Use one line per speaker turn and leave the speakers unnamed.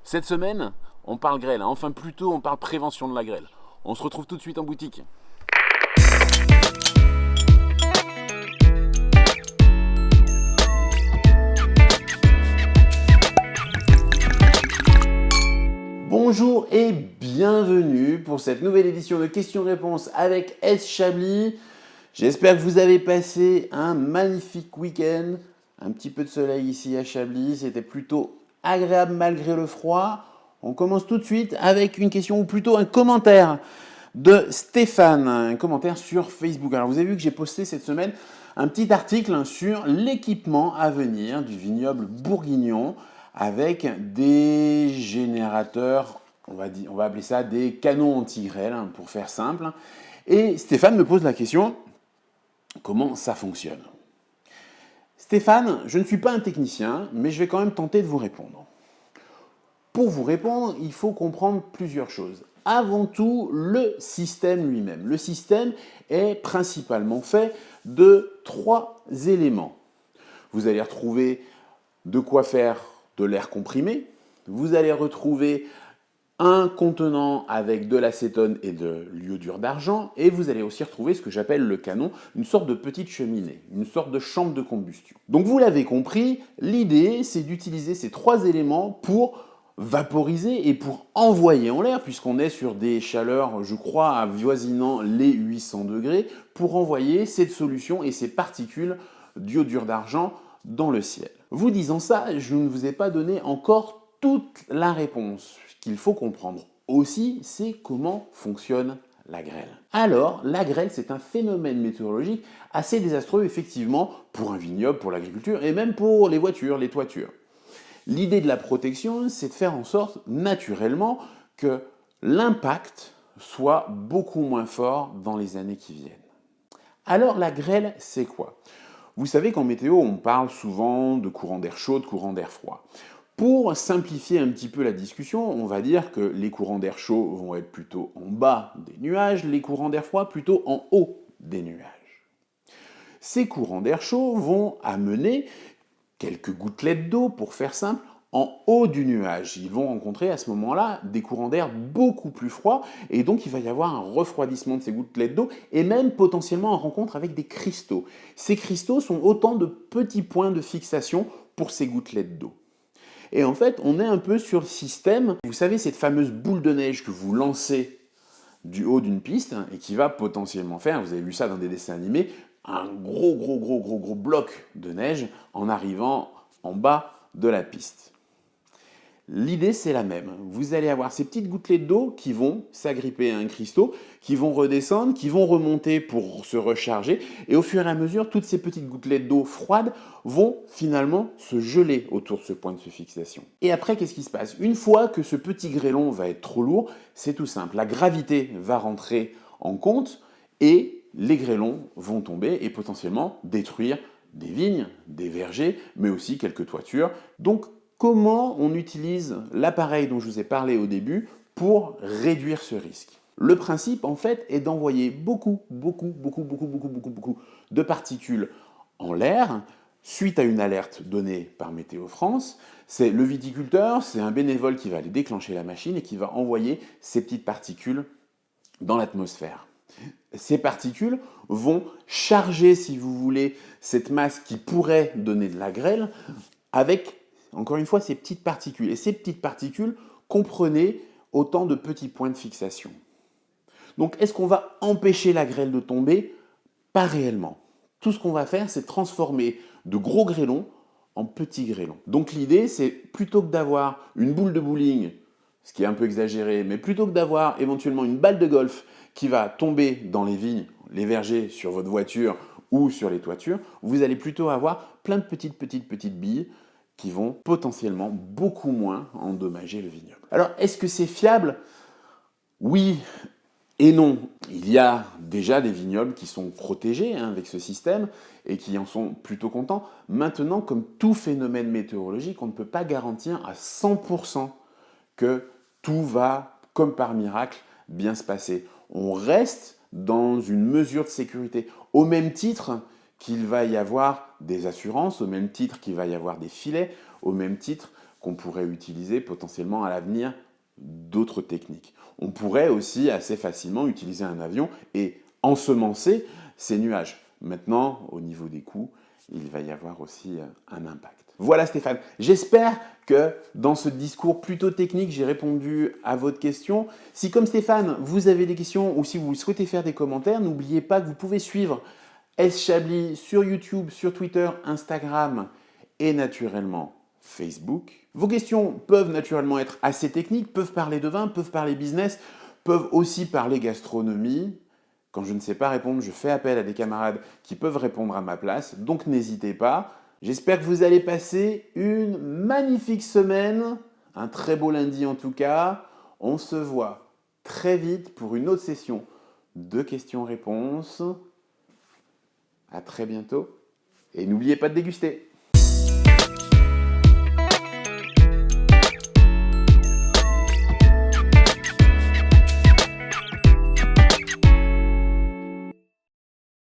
Cette semaine, on parle grêle, hein. Enfin plutôt on parle prévention de la grêle. On se retrouve tout de suite en boutique. Bonjour et bienvenue pour cette nouvelle édition de questions-réponses avec S. Chablis. J'espère que vous avez passé un magnifique week-end. Un petit peu de soleil ici à Chablis, c'était plutôt agréable malgré le froid. On commence tout de suite avec une question, ou plutôt un commentaire de Stéphane, un commentaire sur Facebook. Alors vous avez vu que j'ai posté cette semaine un petit article sur l'équipement à venir du vignoble bourguignon avec des générateurs, on va appeler ça des canons anti-grêle, pour faire simple. Et Stéphane me pose la question, comment ça fonctionne ? Stéphane, je ne suis pas un technicien, mais je vais quand même tenter de vous répondre. Pour vous répondre, il faut comprendre plusieurs choses. Avant tout, le système lui-même. Le système est principalement fait de 3 éléments. Vous allez retrouver de quoi faire de l'air comprimé. Vous allez retrouver un contenant avec de l'acétone et de l'iodure d'argent, et vous allez aussi retrouver ce que j'appelle le canon, une sorte de petite cheminée, une sorte de chambre de combustion. Donc vous l'avez compris, l'idée c'est d'utiliser ces 3 éléments pour vaporiser et pour envoyer en l'air, puisqu'on est sur des chaleurs, je crois, avoisinant les 800 degrés, pour envoyer cette solution et ces particules d'iodure d'argent dans le ciel. Vous disant ça, je ne vous ai pas donné encore toute la réponse. Ce qu'il faut comprendre aussi, c'est comment fonctionne la grêle. Alors, la grêle, c'est un phénomène météorologique assez désastreux, effectivement, pour un vignoble, pour l'agriculture et même pour les voitures, les toitures. L'idée de la protection, c'est de faire en sorte, naturellement, que l'impact soit beaucoup moins fort dans les années qui viennent. Alors, la grêle, c'est quoi ? Vous savez qu'en météo, on parle souvent de courant d'air chaud, de courant d'air froid. Pour simplifier un petit peu la discussion, on va dire que les courants d'air chaud vont être plutôt en bas des nuages, les courants d'air froid plutôt en haut des nuages. Ces courants d'air chaud vont amener quelques gouttelettes d'eau, pour faire simple, en haut du nuage. Ils vont rencontrer à ce moment-là des courants d'air beaucoup plus froids, et donc il va y avoir un refroidissement de ces gouttelettes d'eau, et même potentiellement en rencontre avec des cristaux. Ces cristaux sont autant de petits points de fixation pour ces gouttelettes d'eau. Et en fait, on est un peu sur le système, vous savez, cette fameuse boule de neige que vous lancez du haut d'une piste et qui va potentiellement faire, vous avez vu ça dans des dessins animés, un gros bloc de neige en arrivant en bas de la piste. L'idée, c'est la même. Vous allez avoir ces petites gouttelettes d'eau qui vont s'agripper à un cristaux, qui vont redescendre, qui vont remonter pour se recharger, et au fur et à mesure, toutes ces petites gouttelettes d'eau froides vont finalement se geler autour de ce point de fixation. Et après, qu'est-ce qui se passe ? Une fois que ce petit grêlon va être trop lourd, c'est tout simple. La gravité va rentrer en compte, et les grêlons vont tomber et potentiellement détruire des vignes, des vergers, mais aussi quelques toitures. Donc, comment on utilise l'appareil dont je vous ai parlé au début pour réduire ce risque ? Le principe, en fait, est d'envoyer beaucoup de particules en l'air suite à une alerte donnée par Météo France. C'est le viticulteur, c'est un bénévole qui va aller déclencher la machine et qui va envoyer ces petites particules dans l'atmosphère. Ces particules vont charger, si vous voulez, cette masse qui pourrait donner de la grêle avec, encore une fois, ces petites particules. Et ces petites particules, comprenez autant de petits points de fixation. Donc, est-ce qu'on va empêcher la grêle de tomber ? Pas réellement. Tout ce qu'on va faire, c'est transformer de gros grêlons en petits grêlons. Donc, l'idée, c'est plutôt que d'avoir une boule de bowling, ce qui est un peu exagéré, mais plutôt que d'avoir éventuellement une balle de golf qui va tomber dans les vignes, les vergers, sur votre voiture ou sur les toitures, vous allez plutôt avoir plein de petites billes qui vont potentiellement beaucoup moins endommager le vignoble. Alors, est-ce que c'est fiable ? Oui et non. Il y a déjà des vignobles qui sont protégés avec ce système et qui en sont plutôt contents. Maintenant, comme tout phénomène météorologique, on ne peut pas garantir à 100% que tout va, comme par miracle, bien se passer. On reste dans une mesure de sécurité. Au même titre qu'il va y avoir des assurances, au même titre qu'il va y avoir des filets, au même titre qu'on pourrait utiliser potentiellement à l'avenir d'autres techniques. On pourrait aussi assez facilement utiliser un avion et ensemencer ces nuages. Maintenant, au niveau des coûts, il va y avoir aussi un impact. Voilà Stéphane, j'espère que dans ce discours plutôt technique, j'ai répondu à votre question. Si comme Stéphane, vous avez des questions ou si vous souhaitez faire des commentaires, n'oubliez pas que vous pouvez suivre S. Chablis sur YouTube, sur Twitter, Instagram et naturellement Facebook. Vos questions peuvent naturellement être assez techniques, peuvent parler de vin, peuvent parler business, peuvent aussi parler gastronomie. Quand je ne sais pas répondre, je fais appel à des camarades qui peuvent répondre à ma place, donc n'hésitez pas. J'espère que vous allez passer une magnifique semaine, un très beau lundi en tout cas. On se voit très vite pour une autre session de questions-réponses. À très bientôt et n'oubliez pas de déguster.